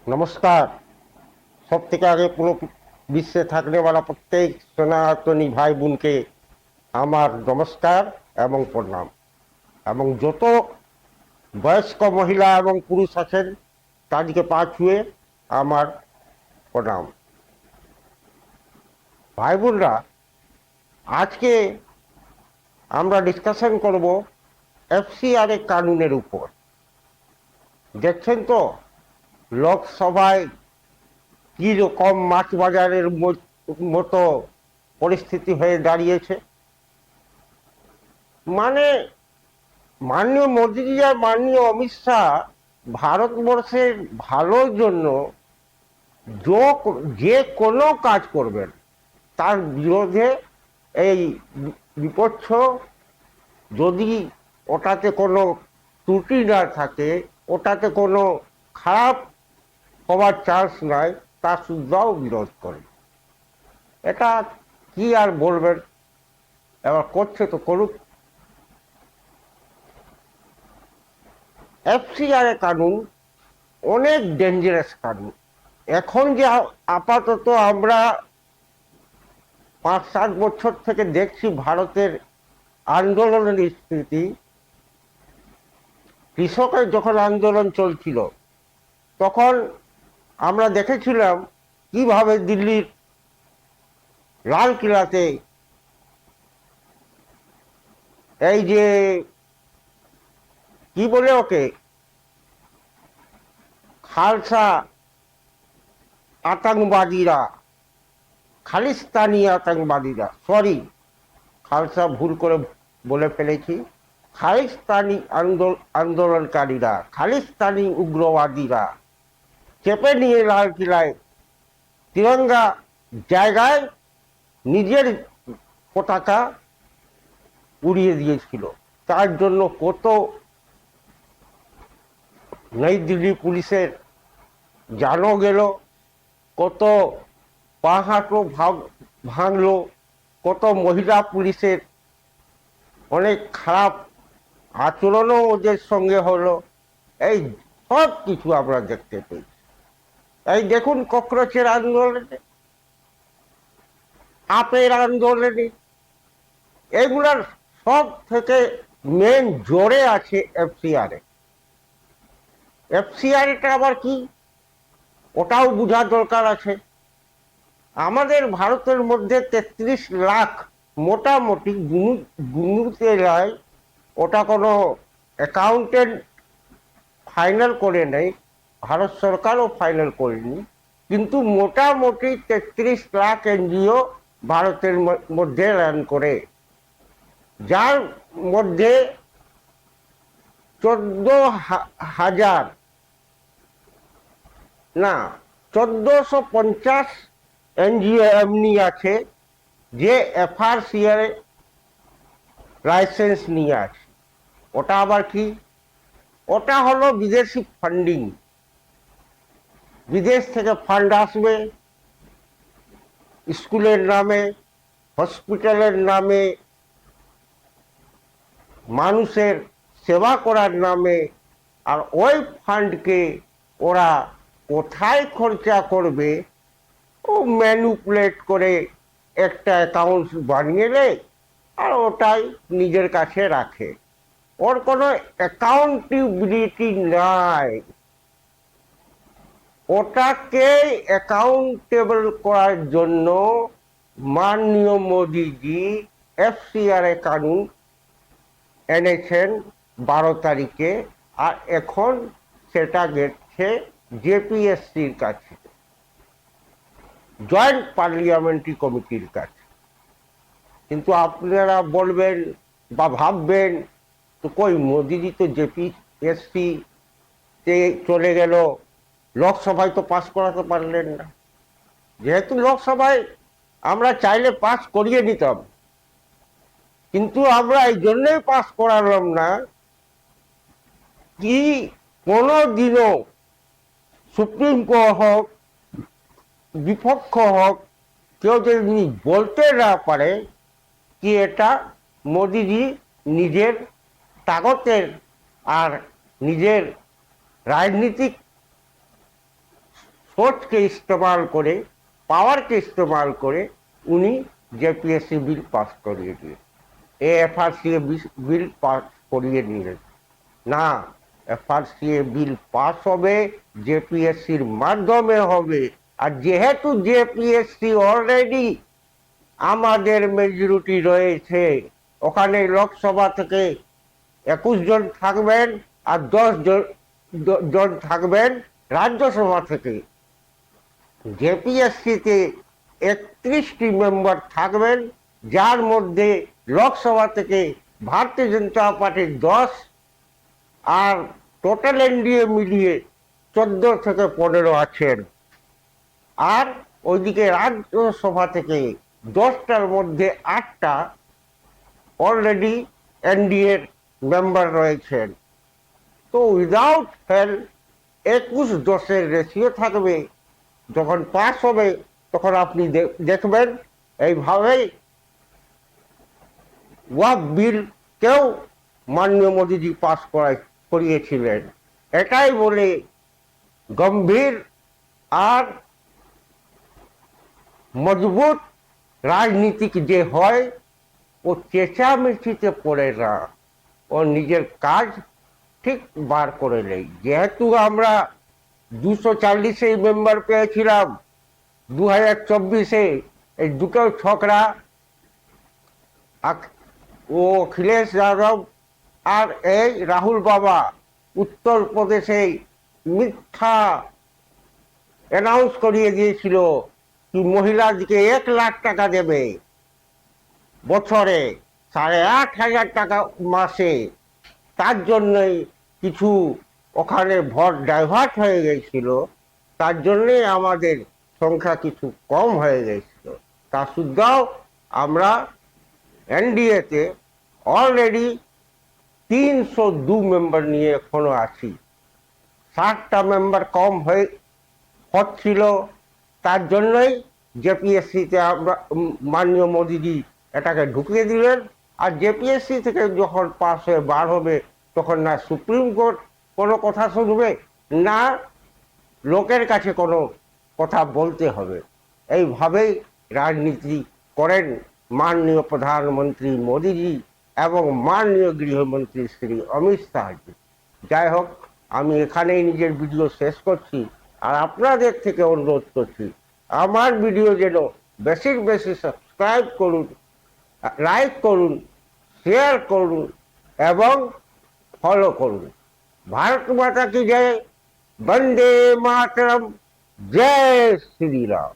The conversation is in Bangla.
नमस्कार। सब থেকে আগে পুরো বিশ্বে থাকने वाला প্রত্যেক সনাতনী ভাই বোনকে আমার নমস্কার এবং প্রণাম। এবং যত বয়স্ক মহিলা এবং পুরুষ আছেন তাদেরকে পা ছুঁয়ে আমার প্রণাম। ভাই বোনরা, আজকে আমরা ডিসকাশন করব এফসিআর কানুনের উপর। দেখছেন তো লোকসভায় কি রকম মাছ বাজারের মতো পরিস্থিতি হয়ে দাঁড়িয়েছে। মানে মাননীয় মোদীজি আর মাননীয় অমিত শাহ ভারতবর্ষের ভালোর জন্য যে কোনো কাজ করবেন তার বিরোধে এই বিপক্ষ, যদি ওটাতে কোনো ত্রুটি না থাকে, ওটাতে কোনো খারাপ হওয়ার চান্স নাই, তা শুদ্ধাও বিরোধ করে। এটা কি আর বলবেন, এবার করছে তো করুক। এফসিআর কানুন অনেক ডেঞ্জারাস কানুন। এখন যে আপাতত আমরা 5-7 বছর থেকে দেখছি ভারতের আন্দোলনের স্থিতি। কৃষকের যখন আন্দোলন চলছিল তখন আমরা দেখেছিলাম কিভাবে দিল্লির লালকিল্লাতে এই যে কি বলে ওকে, খালসা আতঙ্কবাদীরা, খালিস্তানি আতঙ্কবাদীরা, সরি খালসা ভুল করে বলে ফেলেছি, খালিস্তানি আন্দোলনকারীরা, খালিস্তানি উগ্রবাদীরা চেপে নিয়ে লালকিল্লায় তিরঙ্গা জায়গায় নিজের পতাকা উড়িয়ে দিয়েছিল। তার জন্য কত নই দিল্লি পুলিশের জানও গেল, কত পা হাঁটু ভাঙলো, কত মহিলা পুলিশের অনেক খারাপ আচরণও ওদের সঙ্গে হলো। এই সব কিছু আমরা দেখতে পেয়েছি। এই দেখুন ককরোচের আন্দোলনে, আপের আন্দোলনে, এগুলার সব থেকে মেন জোরে আছে এফসিআর। এফসিআরটা আবার কি, ওটাও বোঝার দরকার আছে। আমাদের ভারতের মধ্যে 33 লাখ মোটামুটি গুনুতে যায়, ওটা কোনো অ্যাকাউন্টেন্ট ফাইনাল করে নেই, ভারত সরকারও ফাইনাল করেনি, কিন্তু মোটামুটি 33 লাখ এনজিও ভারতের মধ্যে রান করে, যার মধ্যে 14,000 না 1450 এনজিও এমনি আছে যে এফআরসিআর লাইসেন্স নিয়ে আছে। ওটা আবার কি, ওটা হলো বিদেশি ফান্ডিং। বিদেশ থেকে ফান্ড আসবে স্কুলের নামে, হসপিটালের নামে, মানুষের সেবা করার নামে, আর ওই ফান্ডকে ওরা কোথায় খরচা করবে ও ম্যানিপুলেট করে একটা অ্যাকাউন্ট বানিয়ে দেয় আর ওটাই নিজের কাছে রাখে। ওর কোনো অ্যাকাউন্টেবিলিটি নাই। ওটাকে অ্যাকাউন্টেবল করার জন্য মাননীয় মোদীজি এফসিআর কানুন এনেছেন 12 তারিখে, আর এখন সেটা গেছে জেপিএসসির কাছে, জয়েন্ট পার্লামেন্টারি কমিটির কাছে। কিন্তু আপনারা বলবেন বা ভাববেন, তো কই মোদিজি তো জেপিএসসি তে চলে গেল, লোকসভায় তো পাস করাতে পারলেন না। যেহেতু লোকসভায় আমরা চাইলে পাস করিয়ে নিতাম, কিন্তু আমরা এই জন্যই পাস করালাম না কি কোনো দিনও সুপ্রিম কোর্ট হোক, বিপক্ষ হোক, কেউ যদি বলতে না পারে কি এটা মোদিজি নিজের তাগতের আর নিজের রাজনীতিক सोच के इस्तेमाल करे, पावर के इस्तेमाल करे उन्हीं जेपीएससी बिल पास करिए दिए। एफआरसीए बिल पास करिए নিলেন না, এফআরসিএ বিল পাস হবে জেপিএসসির মাধ্যমে হবে। আর যেহেতু জেপিএসসি অলরেডি আমাদের মেজরিটি রয়েছে, ওখানে লোকসভা থেকে 21 জন থাকবেন আর 10 জন থাকবেন রাজ্যসভা থেকে। জেপিএসসিতে 31টি মেম্বার থাকবেন, যার মধ্যে লোকসভা থেকে ভারতীয় জনতা পার্টির 10 আর টোটাল এনডিএ মিলিয়ে 14 থেকে 15 আছেন। আর ওইদিকে রাজ্যসভা থেকে 10টার মধ্যে 8টা অলরেডি এনডিএর মেম্বার রয়েছেন। তো উইদাউট ফেল 21-10 রেশিও থাকবে। যখন পাস হবে তখন আপনি দেখবেন এইভাবেই ওয়াক বিল কেউ মাননীয় মোদীজি পাস করিয়েছিলেন। এটাই বলে গম্ভীর আর মজবুত রাজনীতিক যে হয় ও চেঁচামেচিতে পড়ে না, ও নিজের কাজ ঠিক বার করে নেই। যেহেতু আমরা 240 মেম্বার পেয়েছিলাম 2024-এ, এই দুটো ছকরা ও অখিলেশ যাদব আর এই রাহুল বাবা উত্তরপ্রদেশে মিথ্যা অ্যানাউন্স করিয়ে দিয়েছিল কি মহিলাদেরকে 1 লাখ টাকা দেবে বছরে, 8,500 টাকা মাসে। তার জন্যই কিছু ওখানে ভোট ডাইভার্ট হয়ে গেছিল, তার জন্যই আমাদের সংখ্যা কিছু কম হয়ে গেছিল। তা সত্ত্বেও আমরা এনডিএতে অলরেডি 302 মেম্বার নিয়ে এখনো আছি। 60টা মেম্বার কম হচ্ছিল, তার জন্যই জেপিএসসিতে আমরা মাননীয় মোদীজি এটাকে ঢুকিয়ে দিলেন। আর জেপিএসসি থেকে যখন পাস হয়ে বার হবে তখন না সুপ্রিম কোর্ট কোনো কথা শুনবে, না লোকের কাছে কোনো কথা বলতে হবে। এইভাবেই রাজনীতি করেন মাননীয় প্রধানমন্ত্রী মোদীজি এবং মাননীয় গৃহমন্ত্রী শ্রী অমিত শাহজি। যাই হোক, আমি এখানেই নিজের ভিডিও শেষ করছি। আর আপনাদের থেকে অনুরোধ করছি আমার ভিডিও যেন বেশি বেশি সাবস্ক্রাইব করুন, লাইক করুন, শেয়ার করুন এবং ফলো করুন। ভারত মাতা কি জয়, বন্দে মাতরম, জয় শ্রী রাম।